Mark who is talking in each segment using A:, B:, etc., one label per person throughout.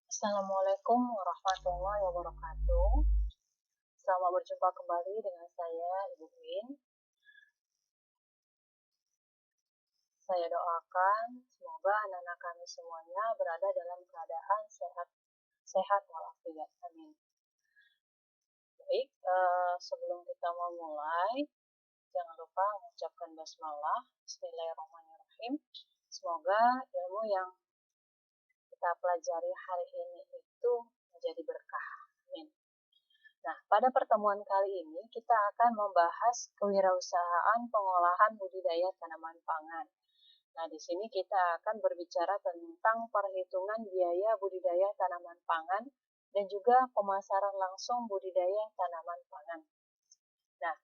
A: Assalamualaikum warahmatullahi wabarakatuh. Selamat berjumpa kembali dengan saya, Ibu Win. Saya doakan semoga anak-anak kami semuanya berada dalam keadaan sehat walafiat. Amin. Baik, sebelum kita memulai, jangan lupa mengucapkan basmalah. Bismillahirrahmanirrahim. Semoga ilmu yang kita pelajari hari ini itu menjadi berkah. Amin. Nah, pada pertemuan kali ini kita akan membahas kewirausahaan pengolahan budidaya tanaman pangan. Nah, di sini kita akan berbicara tentang perhitungan biaya budidaya tanaman pangan dan juga pemasaran langsung budidaya tanaman pangan. Nah,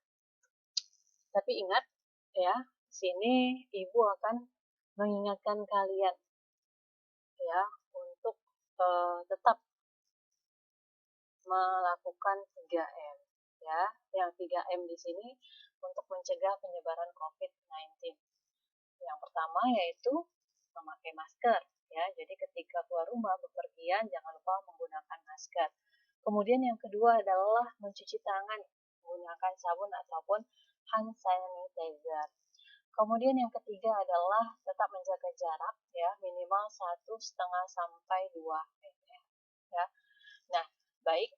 A: tapi ingat ya, sini Ibu akan mengingatkan kalian ya untuk tetap melakukan 3M ya. Yang 3M di sini untuk mencegah penyebaran COVID-19. Yang pertama yaitu memakai masker ya. Jadi ketika keluar rumah bepergian jangan lupa menggunakan masker. Kemudian yang kedua adalah mencuci tangan menggunakan sabun ataupun hand sanitizer. Kemudian yang ketiga adalah tetap menjaga jarak ya, minimal 1,5 sampai 2 meter ya. Nah, baik.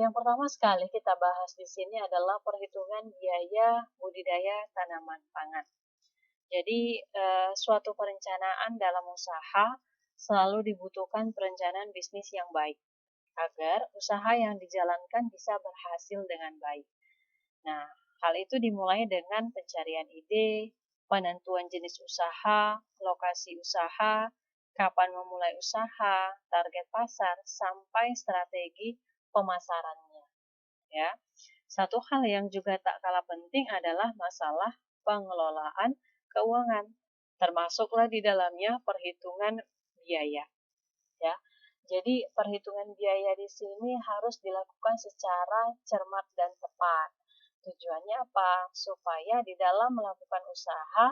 A: Yang pertama sekali kita bahas di sini adalah perhitungan biaya budidaya tanaman pangan. Jadi, suatu perencanaan dalam usaha selalu dibutuhkan perencanaan bisnis yang baik agar usaha yang dijalankan bisa berhasil dengan baik. Nah, hal itu dimulai dengan pencarian ide, penentuan jenis usaha, lokasi usaha, kapan memulai usaha, target pasar, sampai strategi pemasarannya. Ya, satu hal yang juga tak kalah penting adalah masalah pengelolaan keuangan, termasuklah di dalamnya perhitungan biaya. Ya, jadi perhitungan biaya di sini harus dilakukan secara cermat dan tepat. Tujuannya apa? Supaya di dalam melakukan usaha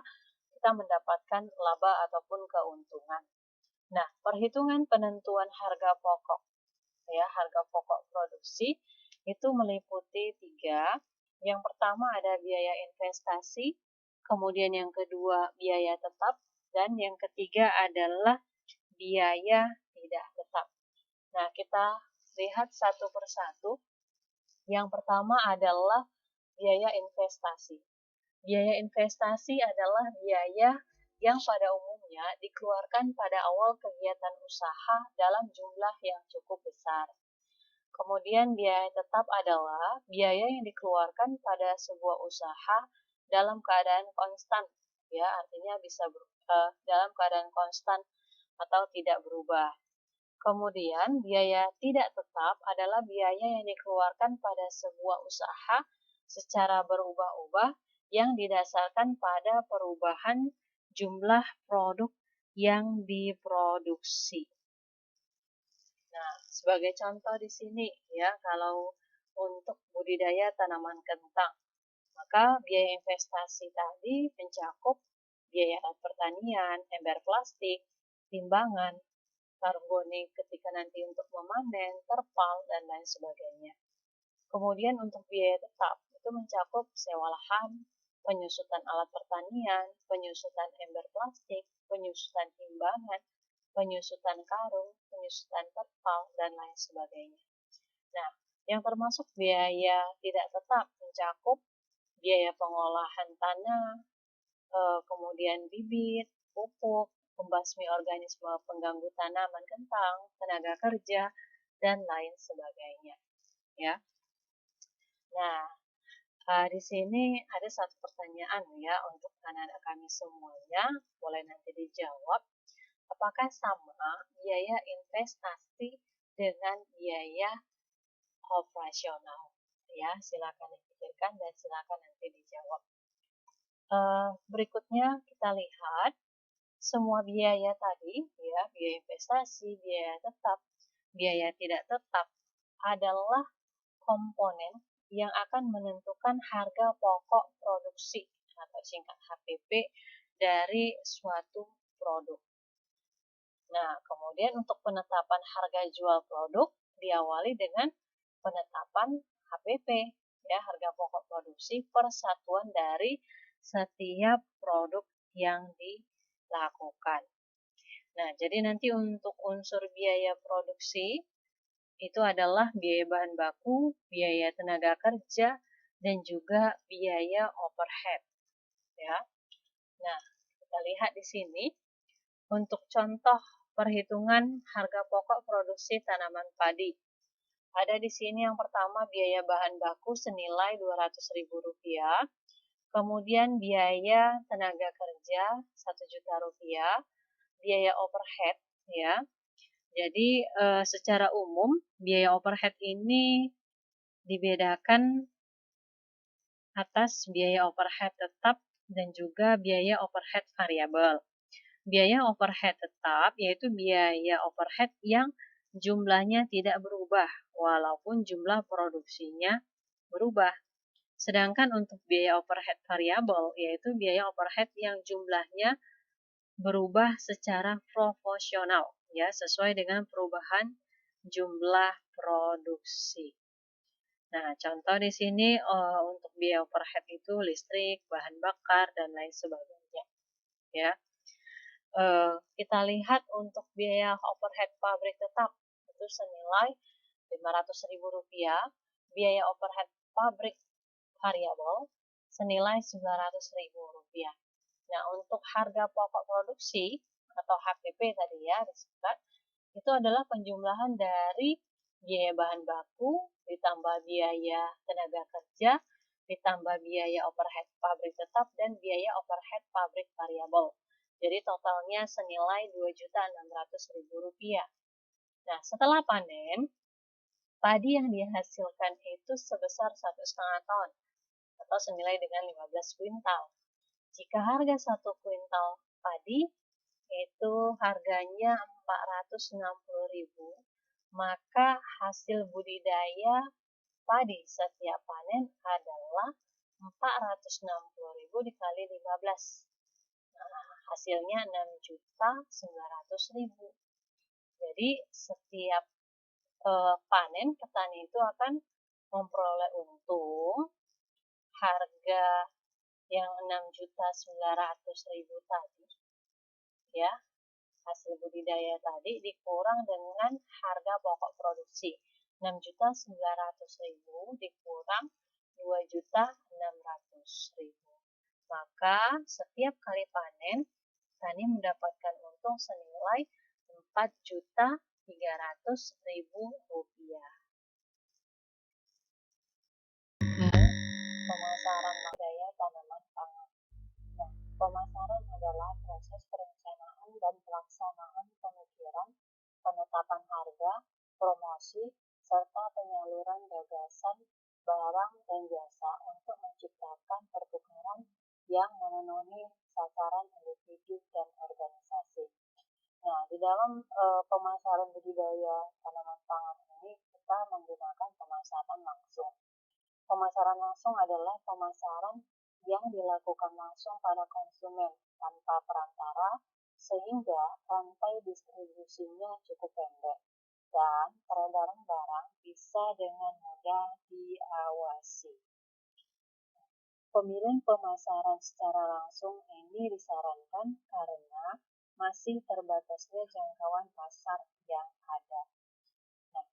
A: kita mendapatkan laba ataupun keuntungan. Nah, perhitungan penentuan harga pokok ya, harga pokok produksi itu meliputi 3. Yang pertama ada biaya investasi, kemudian yang kedua biaya tetap, dan yang ketiga adalah biaya tidak tetap. Nah, kita lihat satu persatu. Yang pertama adalah biaya investasi. Biaya investasi adalah biaya yang pada umumnya dikeluarkan pada awal kegiatan usaha dalam jumlah yang cukup besar. Kemudian biaya tetap adalah biaya yang dikeluarkan pada sebuah usaha dalam keadaan konstan, ya artinya bisa dalam keadaan konstan atau tidak berubah. Kemudian biaya tidak tetap adalah biaya yang dikeluarkan pada sebuah usaha secara berubah-ubah yang didasarkan pada perubahan jumlah produk yang diproduksi. Nah, sebagai contoh di sini ya, kalau untuk budidaya tanaman kentang, maka biaya investasi tadi mencakup biaya alat pertanian, ember plastik, timbangan, karboni ketika nanti untuk memanen, terpal, dan lain sebagainya. Kemudian untuk biaya tetap, itu mencakup sewa lahan, penyusutan alat pertanian, penyusutan ember plastik, penyusutan timbangan, penyusutan karung, penyusutan terpal, dan lain sebagainya. Nah, yang termasuk biaya tidak tetap mencakup biaya pengolahan tanah, kemudian bibit, pupuk, pembasmi organisme pengganggu tanaman kentang, tenaga kerja, dan lain sebagainya. Ya. Nah, di sini ada satu pertanyaan ya untuk anak-anak kami semuanya, boleh nanti dijawab. Apakah sama biaya investasi dengan biaya operasional? Ya, silakan dipikirkan dan silakan nanti dijawab. Berikutnya kita lihat semua biaya tadi, ya, biaya investasi, biaya tetap, biaya tidak tetap adalah komponen yang akan menentukan harga pokok produksi atau singkat HPP dari suatu produk. Nah, kemudian untuk penetapan harga jual produk diawali dengan penetapan HPP, ya, harga pokok produksi per satuan dari setiap produk yang dilakukan. Nah, jadi nanti untuk unsur biaya produksi itu adalah biaya bahan baku, biaya tenaga kerja, dan juga biaya overhead, ya. Nah, kita lihat di sini untuk contoh perhitungan harga pokok produksi tanaman padi. Ada di sini yang pertama biaya bahan baku senilai Rp200.000, kemudian biaya tenaga kerja Rp1.000.000, biaya overhead, ya. Jadi secara umum biaya overhead ini dibedakan atas biaya overhead tetap dan juga biaya overhead variabel. Biaya overhead tetap yaitu biaya overhead yang jumlahnya tidak berubah walaupun jumlah produksinya berubah. Sedangkan untuk biaya overhead variabel yaitu biaya overhead yang jumlahnya berubah secara proporsional, ya, sesuai dengan perubahan jumlah produksi. Nah, contoh di sini untuk biaya overhead itu listrik, bahan bakar, dan lain sebagainya, ya. Kita lihat untuk biaya overhead pabrik tetap itu senilai Rp500.000, biaya overhead pabrik variabel senilai Rp900.000. Nah, untuk harga pokok produksi atau HPP tadi, ya, disebut, itu adalah penjumlahan dari biaya bahan baku ditambah biaya tenaga kerja ditambah biaya overhead pabrik tetap dan biaya overhead pabrik variabel. Jadi totalnya senilai Rp2.600.000. Nah, setelah panen, padi yang dihasilkan itu sebesar 1,5 ton atau senilai dengan 15 kuintal. Jika harga 1 kuintal padi itu harganya Rp460.000, maka hasil budidaya padi setiap panen adalah Rp460.000 dikali 15. Nah, hasilnya Rp6.900.000. Jadi setiap panen petani itu akan memperoleh untung harga yang Rp6.900.000 tadi, ya, hasil budidaya tadi dikurang dengan harga pokok produksi Rp6.900.000 dikurang Rp2.600.000. Maka setiap kali panen petani mendapatkan untung senilai Rp4.300.000. Pemasaran budidaya tanaman pangan. Nah, pemasaran adalah proses perencanaan dan pelaksanaan pemikiran, penetapan harga, promosi, serta penyaluran gagasan, barang, dan jasa untuk menciptakan pertukaran yang memenuhi sasaran individu dan organisasi. Nah, di dalam pemasaran budidaya tanaman pangan ini kita menggunakan pemasaran langsung. Pemasaran langsung adalah pemasaran yang dilakukan langsung pada konsumen tanpa perantara sehingga rantai distribusinya cukup pendek dan peredaran barang bisa dengan mudah diawasi. Pemilihan pemasaran secara langsung ini disarankan karena masih terbatasnya jangkauan pasar yang ada. Nah,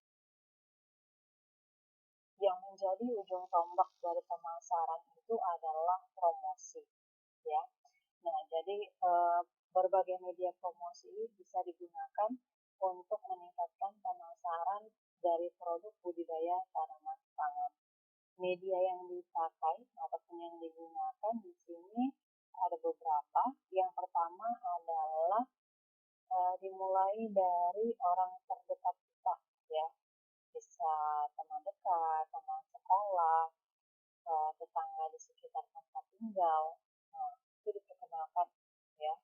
A: yang menjadi ujung tombak dari pemasaran itu adalah promosi, ya. Nah, jadi berbagai media promosi bisa digunakan untuk meningkatkan pemasaran dari produk budidaya tanaman pangan. Media yang dipakai ataupun yang digunakan di sini ada beberapa. Yang pertama adalah dimulai dari orang terdekat kita, ya. Bisa teman dekat, teman sekolah, tetangga di sekitar tempat tinggal. Nah, itu diperkenalkan, ya.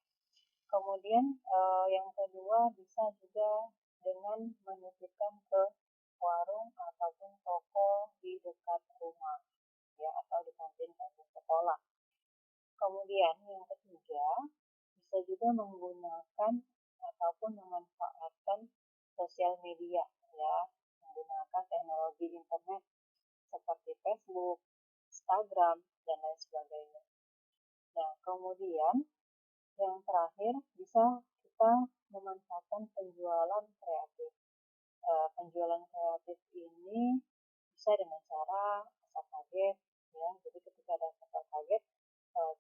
A: Kemudian yang kedua bisa juga dengan menitipkan ke warung ataupun toko di dekat rumah, ya, atau di kantin-kantin sekolah. Kemudian yang ketiga bisa juga menggunakan ataupun memanfaatkan sosial media ya, menggunakan teknologi internet seperti Facebook, Instagram, dan lain sebagainya. Nah, kemudian yang terakhir bisa kita memanfaatkan penjualan kreatif. Penjualan kreatif ini bisa dengan cara pasar kaget ya. Jadi ketika ada pasar kaget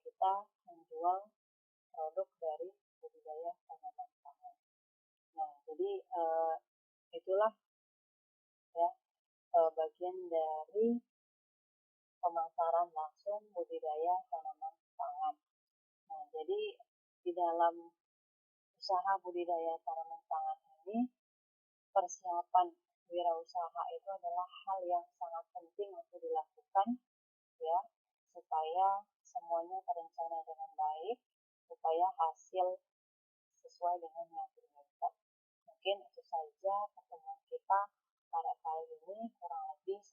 A: kita menjual produk dari budidaya tanaman pangan. Nah, jadi itulah ya bagian dari pemasaran langsung budidaya tanaman pangan. Nah, jadi di dalam usaha budidaya tanaman pangan ini persiapan wirausaha itu adalah hal yang sangat penting untuk dilakukan ya, supaya semuanya terencana dengan baik, supaya hasil sesuai dengan yang diinginkan. Mungkin itu saja pertemuan kita pada kali ini, kurang lebih